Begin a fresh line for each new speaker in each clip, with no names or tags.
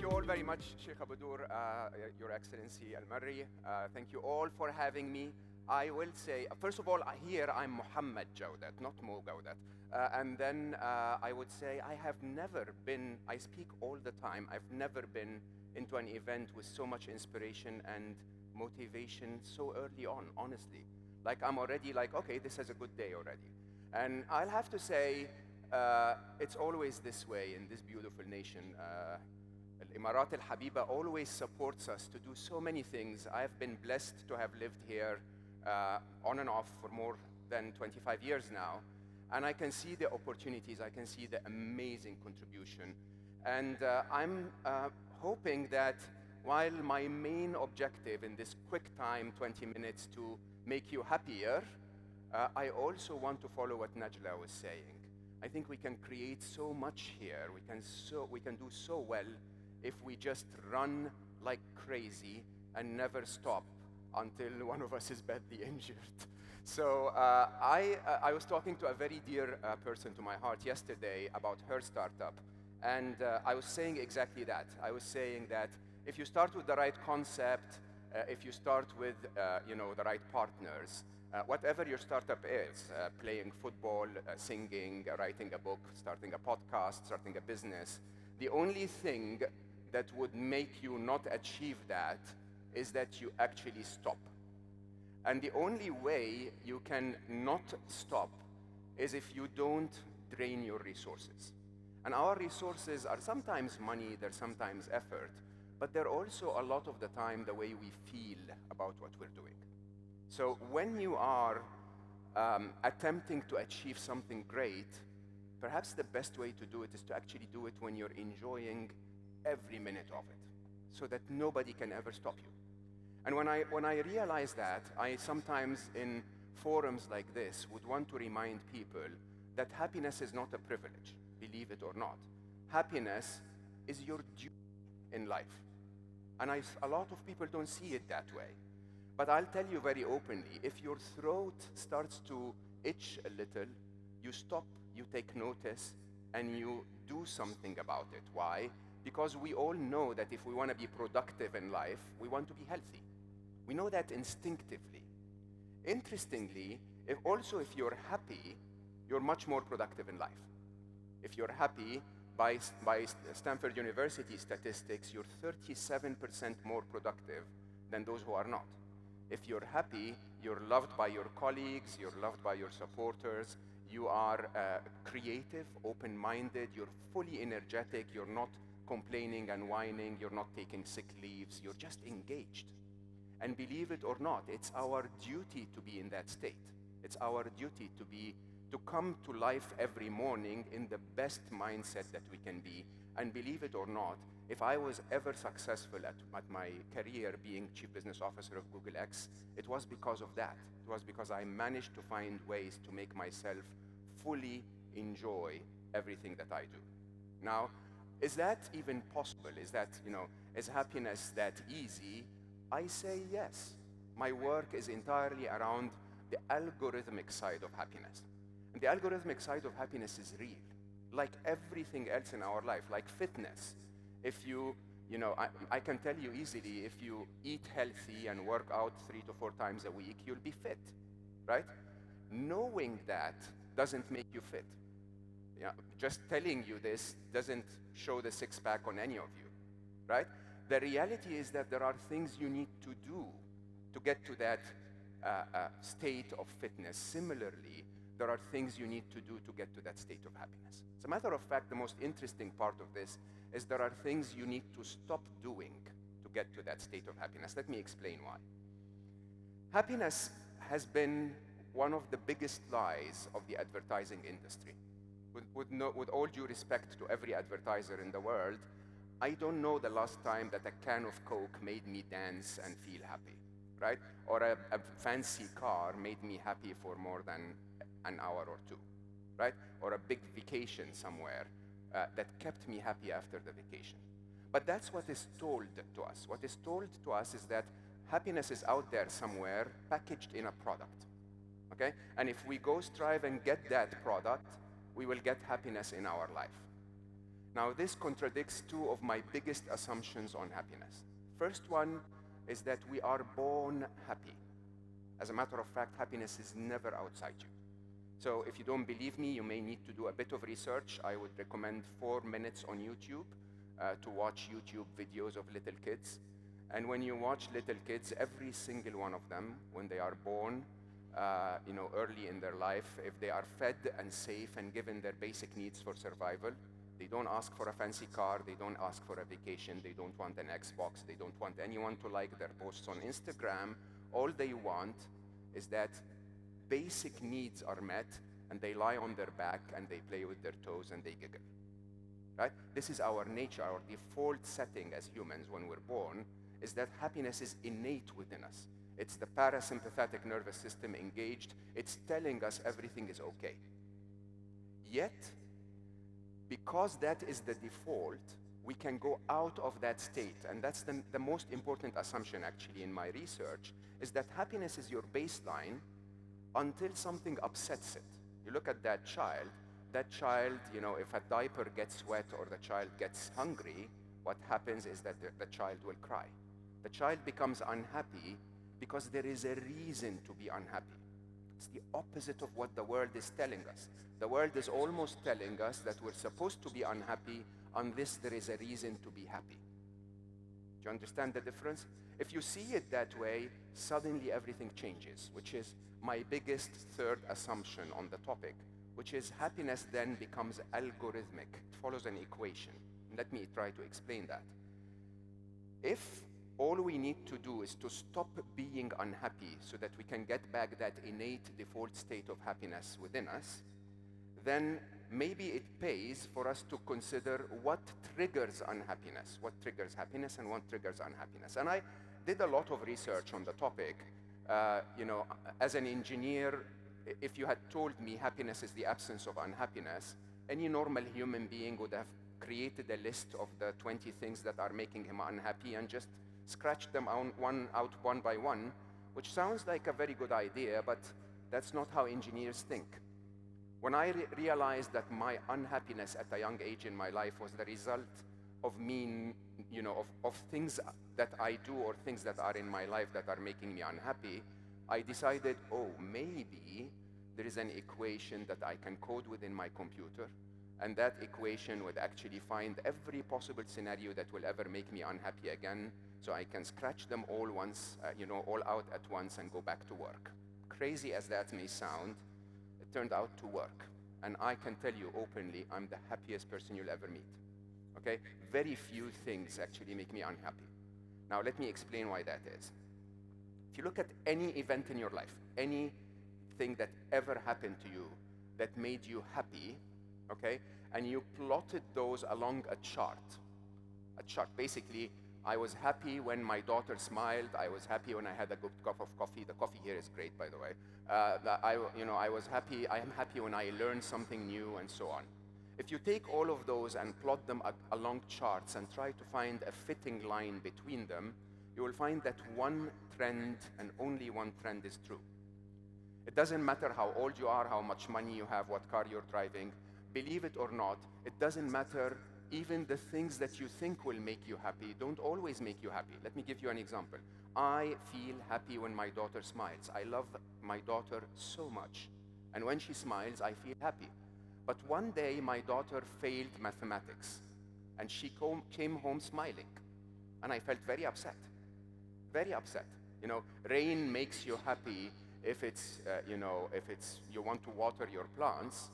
you all very much, Sheikh Abudur, Your Excellency Al-Marri. Thank you all for having me. I will say, first of all, here I'm Muhammad Gawdat, not Mo Gawdat. And then I would say I have never been, I speak all the time, I've never been into an event with so much inspiration and motivation so early on, honestly. Like I'm already like, okay, this is a good day already. And I'll have to say, it's always this way in this beautiful nation. Al-Imarat al-Habiba always supports us to do so many things. I've been blessed to have lived here on and off for more than 25 years now. And I can see the opportunities, I can see the amazing contribution. And I'm hoping that while my main objective in this quick time, 20 minutes, to make you happier, I also want to follow what Najla was saying. I think we can create so much here. We can do so well if we just run like crazy and never stop until one of us is badly injured. So I was talking to a very dear person to my heart yesterday about her startup, and I was saying exactly that. I was saying that if you start with the right concept, if you start with the right partners, whatever your startup is, playing football, singing, writing a book, starting a podcast, starting a business, the only thing that would make you not achieve that is that you actually stop. And the only way you can not stop is if you don't drain your resources. And our resources are sometimes money, they're sometimes effort, but they're also a lot of the time the way we feel about what we're doing. So when you are attempting to achieve something great, perhaps the best way to do it is to actually do it when you're enjoying every minute of it, so that nobody can ever stop you. And when I realize that, I sometimes in forums like this would want to remind people that happiness is not a privilege, believe it or not. Happiness is your duty in life. And a lot of people don't see it that way. But I'll tell you very openly, if your throat starts to itch a little, you stop, you take notice, and you do something about it. Why? Because we all know that if we want to be productive in life, we want to be healthy. We know that instinctively. Interestingly, if you're happy, you're much more productive in life. If you're happy, by Stanford University statistics, you're 37% more productive than those who are not. If you're happy, you're loved by your colleagues, you're loved by your supporters, you are creative, open-minded, you're fully energetic, you're not complaining and whining, you're not taking sick leaves, you're just engaged. And believe it or not, it's our duty to be in that state. It's our duty to come to life every morning in the best mindset that we can be. And believe it or not, if I was ever successful at my career being Chief Business Officer of Google X, it was because of that. It was because I managed to find ways to make myself fully enjoy everything that I do. Now, is that even possible? Is happiness that easy? I say yes. My work is entirely around the algorithmic side of happiness. And the algorithmic side of happiness is real. Like everything else in our life, like fitness. If I can tell you easily, if you eat healthy and work out 3 to 4 times a week, you'll be fit, right? Knowing that doesn't make you fit. Just telling you this doesn't show the six-pack on any of you, right? The reality is that there are things you need to do to get to that state of fitness. Similarly, there are things you need to do to get to that state of happiness. As a matter of fact, the most interesting part of this is there are things you need to stop doing to get to that state of happiness. Let me explain why. Happiness has been one of the biggest lies of the advertising industry. With all due respect to every advertiser in the world, I don't know the last time that a can of Coke made me dance and feel happy, right? Or a fancy car made me happy for more than an hour or two, right? Or a big vacation somewhere that kept me happy after the vacation. But that's what is told to us. What is told to us is that happiness is out there somewhere, packaged in a product, okay? And if we go strive and get that product, we will get happiness in our life. Now, this contradicts two of my biggest assumptions on happiness. First one is that we are born happy. As a matter of fact, happiness is never outside you. So if you don't believe me, you may need to do a bit of research. I would recommend 4 minutes on YouTube to watch YouTube videos of little kids. And when you watch little kids, every single one of them, when they are born, early in their life, if they are fed and safe and given their basic needs for survival, they don't ask for a fancy car, they don't ask for a vacation, they don't want an Xbox, they don't want anyone to like their posts on Instagram. All they want is that basic needs are met, and they lie on their back and they play with their toes and they giggle. Right? This is our nature, our default setting as humans when we're born, is that happiness is innate within us. It's the parasympathetic nervous system engaged. It's telling us everything is okay. Yet, because that is the default, we can go out of that state. And that's the most important assumption actually in my research, is that happiness is your baseline until something upsets it. You look at that child, if a diaper gets wet or the child gets hungry, what happens is that the child will cry. The child becomes unhappy because there is a reason to be unhappy. It's the opposite of what the world is telling us. The world is almost telling us that we're supposed to be unhappy unless there is a reason to be happy. Do you understand the difference? If you see it that way, suddenly everything changes, which is my biggest third assumption on the topic, which is happiness then becomes algorithmic. It follows an equation. Let me try to explain that. If all we need to do is to stop being unhappy so that we can get back that innate default state of happiness within us, then maybe it pays for us to consider what triggers unhappiness, what triggers happiness and what triggers unhappiness. And I did a lot of research on the topic. As an engineer, if you had told me happiness is the absence of unhappiness, any normal human being would have created a list of the 20 things that are making him unhappy and just scratched them out one by one, which sounds like a very good idea, but that's not how engineers think. When I realized that my unhappiness at a young age in my life was the result of me, of things that I do or things that are in my life that are making me unhappy, I decided, maybe there is an equation that I can code within my computer, and that equation would actually find every possible scenario that will ever make me unhappy again, so I can scratch them all all out at once and go back to work. Crazy as that may sound, it turned out to work. And I can tell you openly, I'm the happiest person you'll ever meet. Okay? Very few things actually make me unhappy. Now let me explain why that is. If you look at any event in your life, anything that ever happened to you that made you happy, okay, and you plotted those along a chart, basically, I was happy when my daughter smiled. I was happy when I had a good cup of coffee. The coffee here is great, by the way. I was happy. I am happy when I learned something new, and so on. If you take all of those and plot them along charts and try to find a fitting line between them, you will find that one trend and only one trend is true. It doesn't matter how old you are, how much money you have, what car you're driving. Believe it or not, it doesn't matter. Even the things that you think will make you happy don't always make you happy. Let me give you an example. I feel happy when my daughter smiles. I love my daughter so much. And when she smiles, I feel happy. But one day, my daughter failed mathematics. And she came home smiling. And I felt very upset. Very upset. Rain makes you happy if it's you want to water your plants.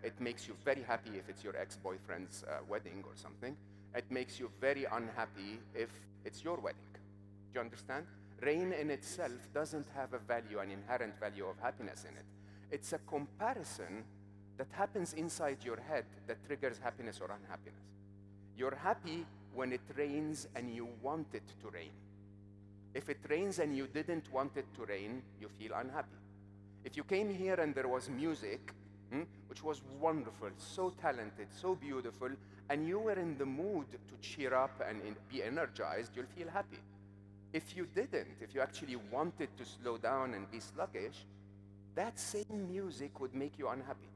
It makes you very happy if it's your ex-boyfriend's wedding or something. It makes you very unhappy if it's your wedding. Do you understand? Rain in itself doesn't have a value, an inherent value of happiness in it. It's a comparison that happens inside your head that triggers happiness or unhappiness. You're happy when it rains and you want it to rain. If it rains and you didn't want it to rain, you feel unhappy. If you came here and there was music, which was wonderful, so talented, so beautiful, and you were in the mood to cheer up and be energized, you'll feel happy. If you didn't, if you actually wanted to slow down and be sluggish, that same music would make you unhappy.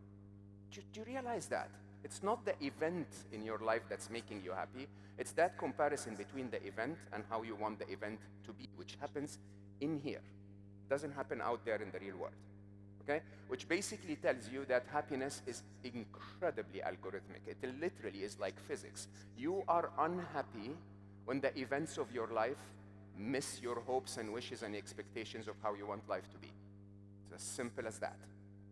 Do you realize that? It's not the event in your life that's making you happy. It's that comparison between the event and how you want the event to be, which happens in here. It doesn't happen out there in the real world. Okay? Which basically tells you that happiness is incredibly algorithmic. It literally is like physics. You are unhappy when the events of your life miss your hopes and wishes and expectations of how you want life to be. It's as simple as that.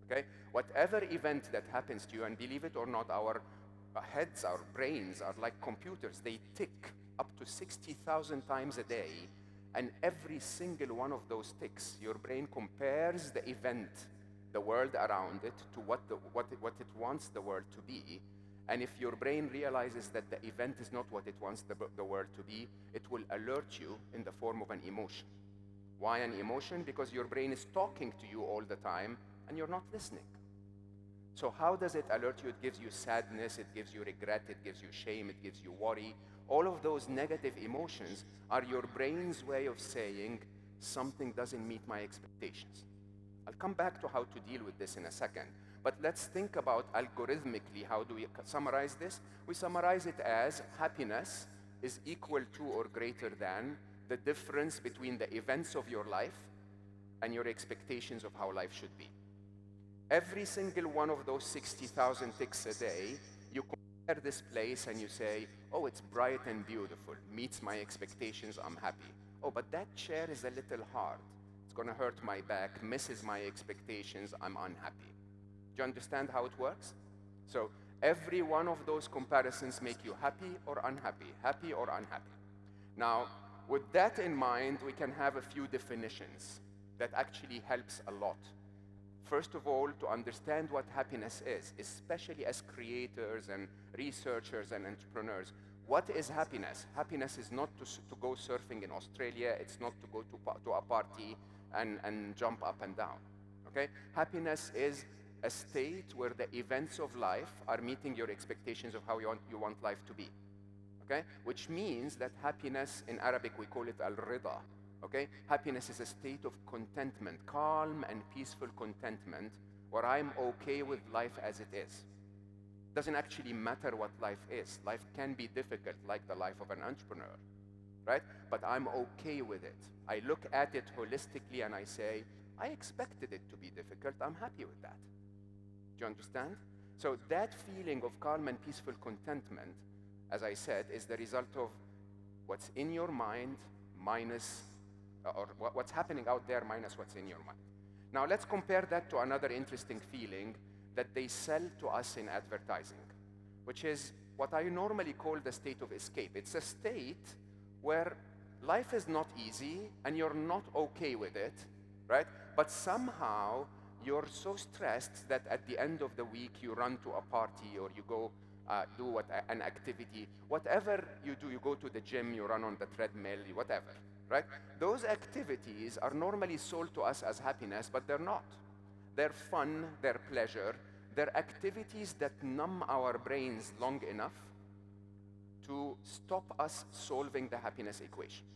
Okay? Whatever event that happens to you, and believe it or not, our heads, our brains are like computers. They tick up to 60,000 times a day, and every single one of those ticks, your brain compares the event, the world around it, to what it wants the world to be. And if your brain realizes that the event is not what it wants the world to be, it will alert you in the form of an emotion. Why an emotion? Because your brain is talking to you all the time, and you're not listening. So how does it alert you? It gives you sadness, it gives you regret, it gives you shame, it gives you worry. All of those negative emotions are your brain's way of saying something doesn't meet my expectations. I'll come back to how to deal with this in a second. But let's think about algorithmically, how do we summarize this? We summarize it as happiness is equal to or greater than the difference between the events of your life and your expectations of how life should be. Every single one of those 60,000 ticks a day, you compare this place and you say, oh, it's bright and beautiful, meets my expectations, I'm happy. Oh, but that chair is a little hard. It's gonna hurt my back, misses my expectations, I'm unhappy. Do you understand how it works? So every one of those comparisons make you happy or unhappy, happy or unhappy. Now, with that in mind, we can have a few definitions that actually helps a lot. First of all, to understand what happiness is, especially as creators and researchers and entrepreneurs. What is happiness? Happiness is not to go surfing in Australia. It's not to go to a party and jump up and down. Okay? Happiness is a state where the events of life are meeting your expectations of how you want life to be. Okay? Which means that happiness, in Arabic we call it al-rida. Okay? Happiness is a state of contentment, calm and peaceful contentment, where I'm okay with life as it is. Doesn't actually matter what life is. Life can be difficult, like the life of an entrepreneur, right? But I'm okay with it. I look at it holistically and I say, I expected it to be difficult, I'm happy with that. Do you understand? So that feeling of calm and peaceful contentment, as I said, is the result of what's in your mind minus or what's happening out there minus what's in your mind. Now let's compare that to another interesting feeling that they sell to us in advertising, which is what I normally call the state of escape. It's a state where life is not easy and you're not okay with it, right? But somehow you're so stressed that at the end of the week you run to a party or you go do an activity. Whatever you do, you go to the gym, you run on the treadmill, whatever. Right? Those activities are normally sold to us as happiness, but they're not. They're fun, they're pleasure, they're activities that numb our brains long enough to stop us solving the happiness equation.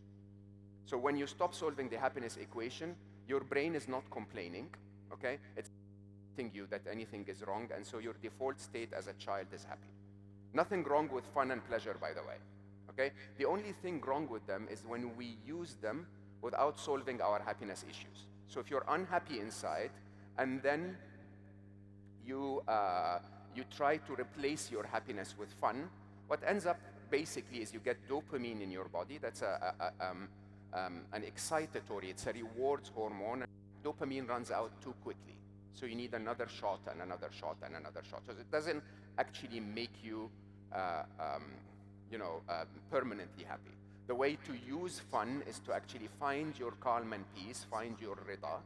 So when you stop solving the happiness equation, your brain is not complaining, okay? It's telling you that anything is wrong, and so your default state as a child is happy. Nothing wrong with fun and pleasure, by the way. Okay? The only thing wrong with them is when we use them without solving our happiness issues. So if you're unhappy inside, and then you try to replace your happiness with fun, what ends up basically is you get dopamine in your body. That's an excitatory, it's a rewards hormone. Dopamine runs out too quickly. So you need another shot and another shot and another shot. So it doesn't actually make you permanently happy. The way to use fun is to actually find your calm and peace, find your rida,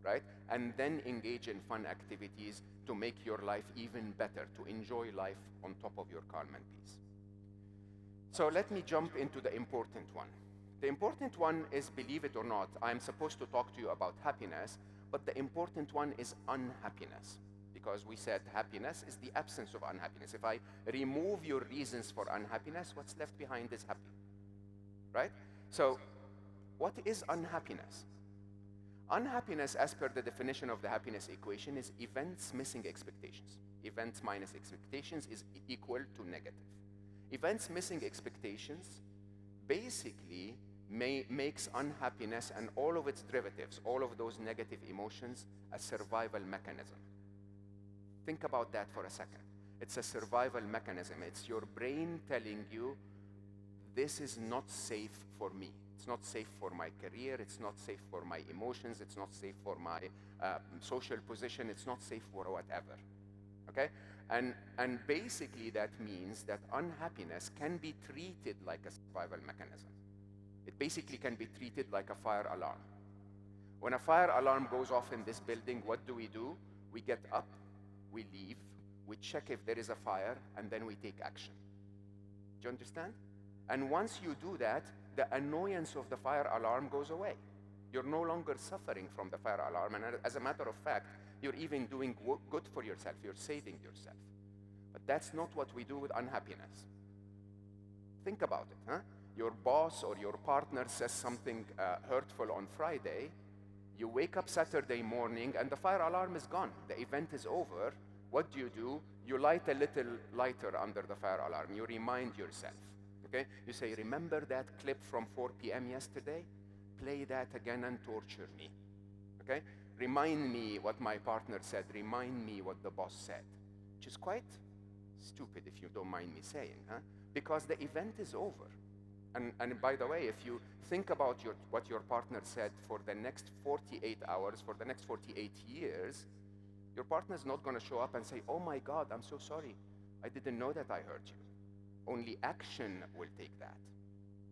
right? And then engage in fun activities to make your life even better, to enjoy life on top of your calm and peace. So let me jump into the important one. The important one is, believe it or not, I'm supposed to talk to you about happiness, but the important one is unhappiness. Because we said happiness is the absence of unhappiness. If I remove your reasons for unhappiness, what's left behind is happy, right? So what is unhappiness? Unhappiness, as per the definition of the happiness equation, is events missing expectations. Events minus expectations is equal to negative. Events missing expectations basically makes unhappiness and all of its derivatives, all of those negative emotions, a survival mechanism. Think about that for a second. It's a survival mechanism. It's your brain telling you, this is not safe for me. It's not safe for my career. It's not safe for my emotions. It's not safe for my social position. It's not safe for whatever. Okay? And basically that means that unhappiness can be treated like a survival mechanism. It basically can be treated like a fire alarm. When a fire alarm goes off in this building, what do? We get up, we leave, we check if there is a fire, and then we take action. Do you understand? And once you do that, the annoyance of the fire alarm goes away. You're no longer suffering from the fire alarm, and as a matter of fact, you're even doing good for yourself. You're saving yourself. But that's not what we do with unhappiness. Think about it, huh? Your boss or your partner says something hurtful on Friday. You wake up Saturday morning and the fire alarm is gone. The event is over. What do? You light a little lighter under the fire alarm. You remind yourself, okay? You say, remember that clip from 4 p.m. yesterday? Play that again and torture me, okay? Remind me what my partner said. Remind me what the boss said. Which is quite stupid, if you don't mind me saying, huh? Because the event is over. And by the way, if you think about what your partner said for the next 48 hours, for the next 48 years, your partner's not going to show up and say, oh my God, I'm so sorry. I didn't know that I hurt you. Only action will take that,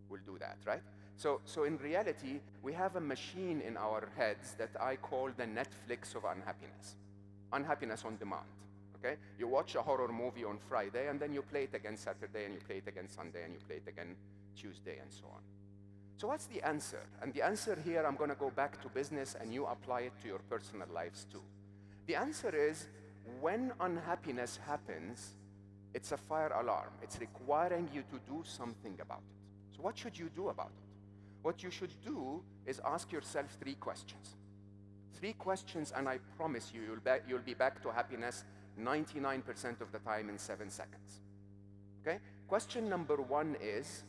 will do that, right? So in reality, we have a machine in our heads that I call the Netflix of unhappiness. Unhappiness on demand, okay? You watch a horror movie on Friday, and then you play it again Saturday, and you play it again Sunday, and you play it again Tuesday, and so on. So what's the answer? And the answer here, I'm going to go back to business, and you apply it to your personal lives too. The answer is, when unhappiness happens, it's a fire alarm. It's requiring you to do something about it. So what should you do about it? What you should do is ask yourself 3 questions. 3 questions, and I promise you, you'll be back to happiness 99% of the time in 7 seconds. Okay? Question number 1 is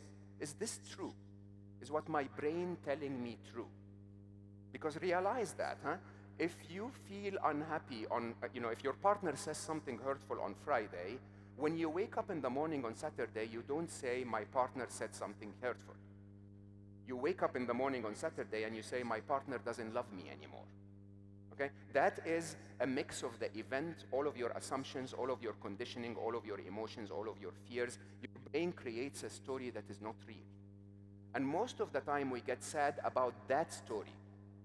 this true? Is what my brain telling me true? Because realize that, huh? If you feel unhappy if your partner says something hurtful on Friday, when you wake up in the morning on Saturday, you don't say, my partner said something hurtful. You wake up in the morning on Saturday and you say, my partner doesn't love me anymore. Okay? That is a mix of the event, all of your assumptions, all of your conditioning, all of your emotions, all of your fears. Your brain creates a story that is not real. And most of the time we get sad about that story.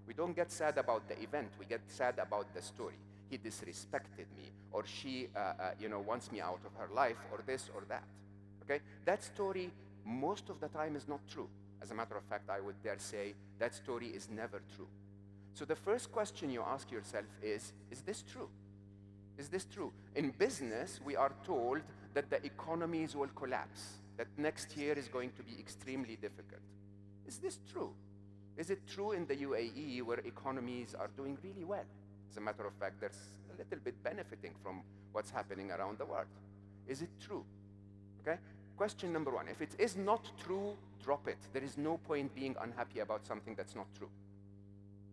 We don't get sad about the event, we get sad about the story. He disrespected me, or she wants me out of her life, or this or that. Okay? That story most of the time is not true. As a matter of fact, I would dare say that story is never true. So the first question you ask yourself is this true? Is this true? In business, we are told that the economies will collapse, that next year is going to be extremely difficult. Is this true? Is it true in the UAE where economies are doing really well? As a matter of fact, there's a little bit benefiting from what's happening around the world. Is it true? Okay? Question number 1, if it is not true, drop it. There is no point being unhappy about something that's not true.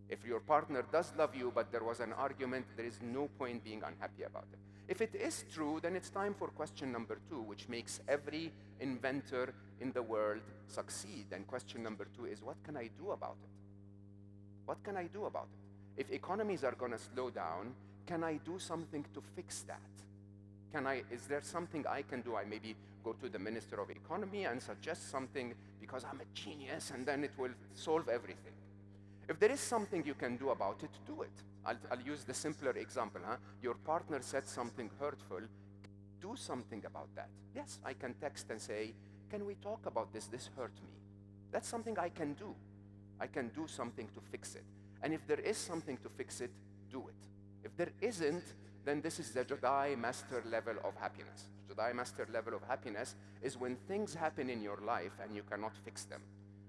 If your partner does love you, but there was an argument, there is no point being unhappy about it. If it is true, then it's time for question number 2, which makes every inventor in the world succeed. And question number 2 is, what can I do about it? What can I do about it? If economies are going to slow down, can I do something to fix that? Is there something I can do? I maybe go to the Minister of Economy and suggest something because I'm a genius, and then it will solve everything. If there is something you can do about it, do it. I'll use the simpler example. Your partner said something hurtful. Do something about that. Yes, I can text and say, can we talk about this? This hurt me. That's something I can do. I can do something to fix it. And if there is something to fix it, do it. If there isn't, then this is the Jedi master level of happiness. Jedi master level of happiness is when things happen in your life and you cannot fix them.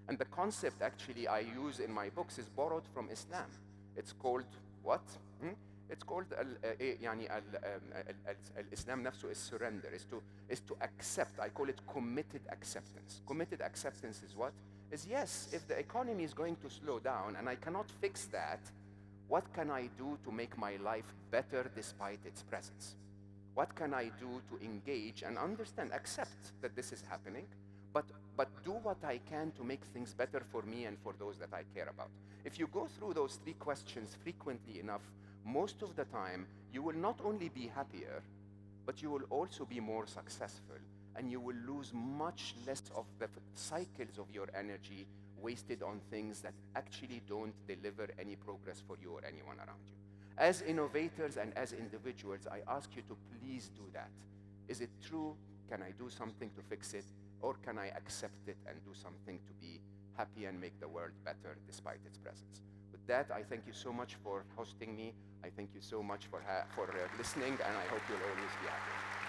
And the concept actually I use in my books is borrowed from Islam. It's called what? It's called الإسلام نفسه is surrender, is to accept. I call it committed acceptance. Committed acceptance is what? Is yes, if the economy is going to slow down and I cannot fix that, what can I do to make my life better despite its presence? What can I do to engage and understand, accept that this is happening, but do what I can to make things better for me and for those that I care about? If you go through those 3 questions frequently enough, most of the time, you will not only be happier, but you will also be more successful, and you will lose much less of the cycles of your energy wasted on things that actually don't deliver any progress for you or anyone around you. As innovators and as individuals, I ask you to please do that. Is it true? Can I do something to fix it? Or can I accept it and do something to be happy and make the world better despite its presence? With that, I thank you so much for hosting me. I thank you so much for listening, and I hope you'll always be happy.